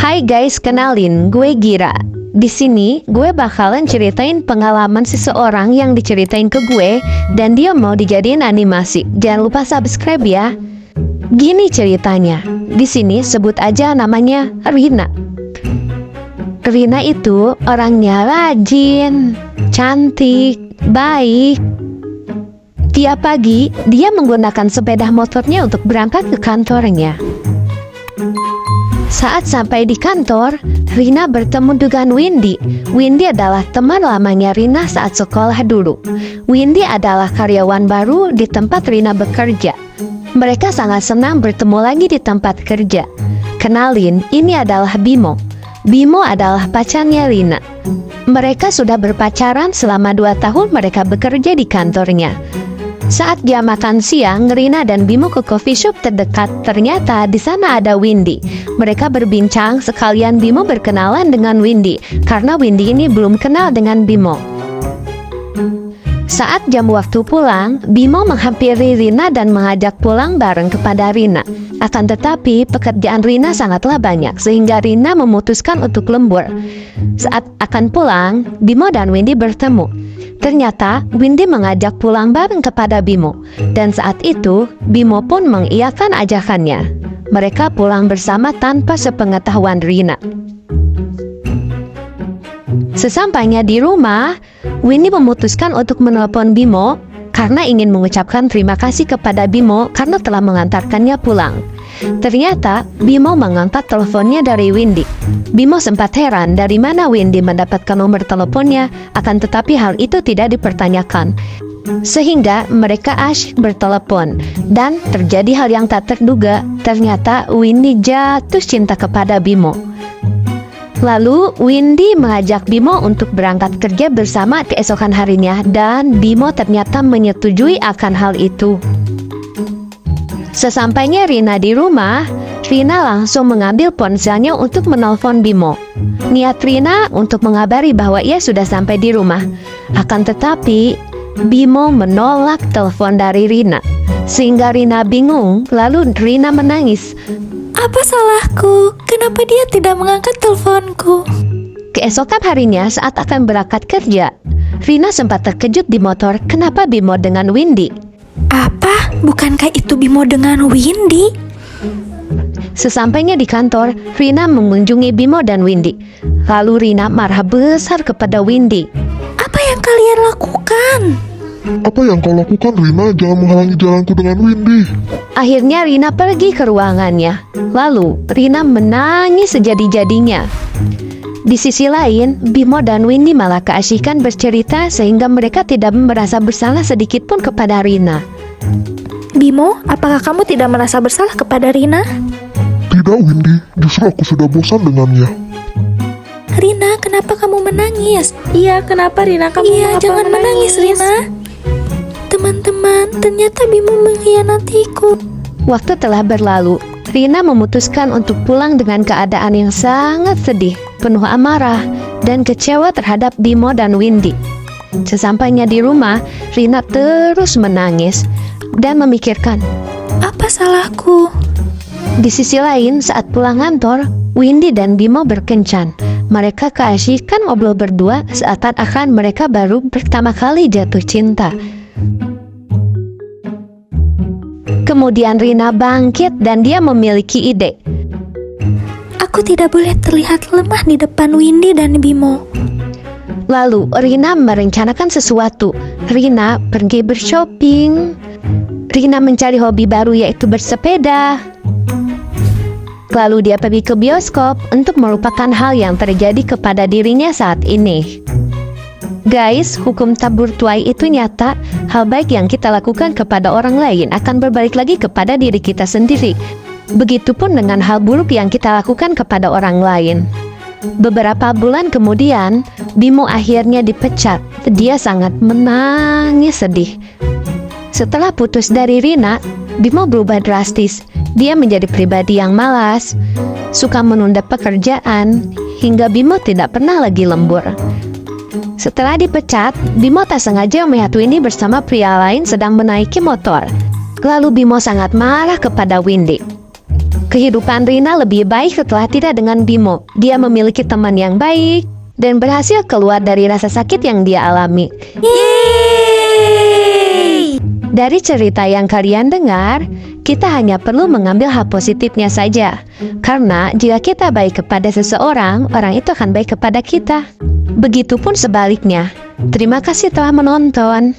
Hai guys, kenalin, gue Gira. Di sini gue bakalan ceritain pengalaman seseorang yang diceritain ke gue dan dia mau dijadiin animasi. Jangan lupa subscribe ya. Gini ceritanya. Di sini sebut aja namanya Rina. Rina itu orangnya rajin, cantik, baik. Tiap pagi dia menggunakan sepeda motornya untuk berangkat ke kantornya. Saat sampai di kantor, Rina bertemu dengan Windy. Windy adalah teman lamanya Rina saat sekolah dulu. Windy adalah karyawan baru di tempat Rina bekerja. Mereka sangat senang bertemu lagi di tempat kerja. Kenalin, ini adalah Bimo. Bimo adalah pacarnya Rina. Mereka sudah berpacaran selama 2 tahun mereka bekerja di kantornya. Saat jam makan siang, Rina dan Bimo ke coffee shop terdekat. Ternyata di sana ada Windy. Mereka berbincang sekalian Bimo berkenalan dengan Windy karena Windy ini belum kenal dengan Bimo. Saat jam waktu pulang, Bimo menghampiri Rina dan mengajak pulang bareng kepada Rina. Akan tetapi pekerjaan Rina sangatlah banyak sehingga Rina memutuskan untuk lembur. Saat akan pulang, Bimo dan Windy bertemu. Ternyata Windy mengajak pulang bareng kepada Bimo. Dan saat itu Bimo pun mengiyakan ajakannya. Mereka pulang bersama tanpa sepengetahuan Rina. Sesampainya di rumah, Windy memutuskan untuk menelpon Bimo karena ingin mengucapkan terima kasih kepada Bimo karena telah mengantarkannya pulang. Ternyata Bimo mengangkat teleponnya dari Windy. Bimo sempat heran dari mana Windy mendapatkan nomor teleponnya, akan tetapi hal itu tidak dipertanyakan. Sehingga mereka asyik bertelepon dan terjadi hal yang tak terduga. Ternyata Windy jatuh cinta kepada Bimo. Lalu Windy mengajak Bimo untuk berangkat kerja bersama keesokan harinya dan Bimo ternyata menyetujui akan hal itu. Sesampainya Rina di rumah, Rina langsung mengambil ponselnya untuk menelpon Bimo. Niat Rina untuk mengabari bahwa ia sudah sampai di rumah. Akan tetapi, Bimo menolak telepon dari Rina. Sehingga Rina bingung, lalu Rina menangis. Apa salahku? Kenapa dia tidak mengangkat teleponku? Keesokan harinya saat akan berangkat kerja, Rina sempat terkejut di motor kenapa Bimo dengan Windy. Apa? Bukankah itu Bimo dengan Windy? Sesampainya di kantor, Rina mengunjungi Bimo dan Windy. Lalu Rina marah besar kepada Windy. Apa yang kalian lakukan? Apa yang kau lakukan, Rina? Jangan menghalangi jalanku dengan Windy. Akhirnya Rina pergi ke ruangannya. Lalu Rina menangis sejadi-jadinya. Di sisi lain, Bimo dan Windy malah keasyikan bercerita sehingga mereka tidak merasa bersalah sedikit pun kepada Rina. Bimo, apakah kamu tidak merasa bersalah kepada Rina? Tidak, Windy. Justru aku sudah bosan dengannya. Rina, kenapa kamu menangis? Iya, kenapa Rina kamu Jangan menangis, Rina. Teman-teman, ternyata Bimo mengkhianatiku. Waktu telah berlalu. Rina memutuskan untuk pulang dengan keadaan yang sangat sedih, penuh amarah, dan kecewa terhadap Bimo dan Windy. Sesampainya di rumah, Rina terus menangis dan memikirkan, apa salahku? Di sisi lain, saat pulang kantor, Windy dan Bimo berkencan. Mereka keasyikan ngobrol berdua seakan-akan mereka baru pertama kali jatuh cinta. Kemudian Rina bangkit dan dia memiliki ide. Aku tidak boleh terlihat lemah di depan Windy dan Bimo. Lalu Rina merencanakan sesuatu. Rina pergi bershopping. Rina mencari hobi baru yaitu bersepeda. Lalu dia pergi ke bioskop untuk melupakan hal yang terjadi kepada dirinya saat ini. Guys, hukum tabur tuai itu nyata. Hal baik yang kita lakukan kepada orang lain akan berbalik lagi kepada diri kita sendiri. Begitupun dengan hal buruk yang kita lakukan kepada orang lain. Beberapa bulan kemudian, Bimo akhirnya dipecat. Dia sangat menangis sedih. Setelah putus dari Rina, Bimo berubah drastis. Dia menjadi pribadi yang malas, suka menunda pekerjaan, hingga Bimo tidak pernah lagi lembur. Setelah dipecat, Bimo tak sengaja melihat Windy bersama pria lain sedang menaiki motor. Lalu Bimo sangat marah kepada Windy. Kehidupan Rina lebih baik setelah tidak dengan Bimo. Dia memiliki teman yang baik dan berhasil keluar dari rasa sakit yang dia alami. Yeay! Dari cerita yang kalian dengar, kita hanya perlu mengambil hal positifnya saja. Karena jika kita baik kepada seseorang, orang itu akan baik kepada kita. Begitupun sebaliknya. Terima kasih telah menonton.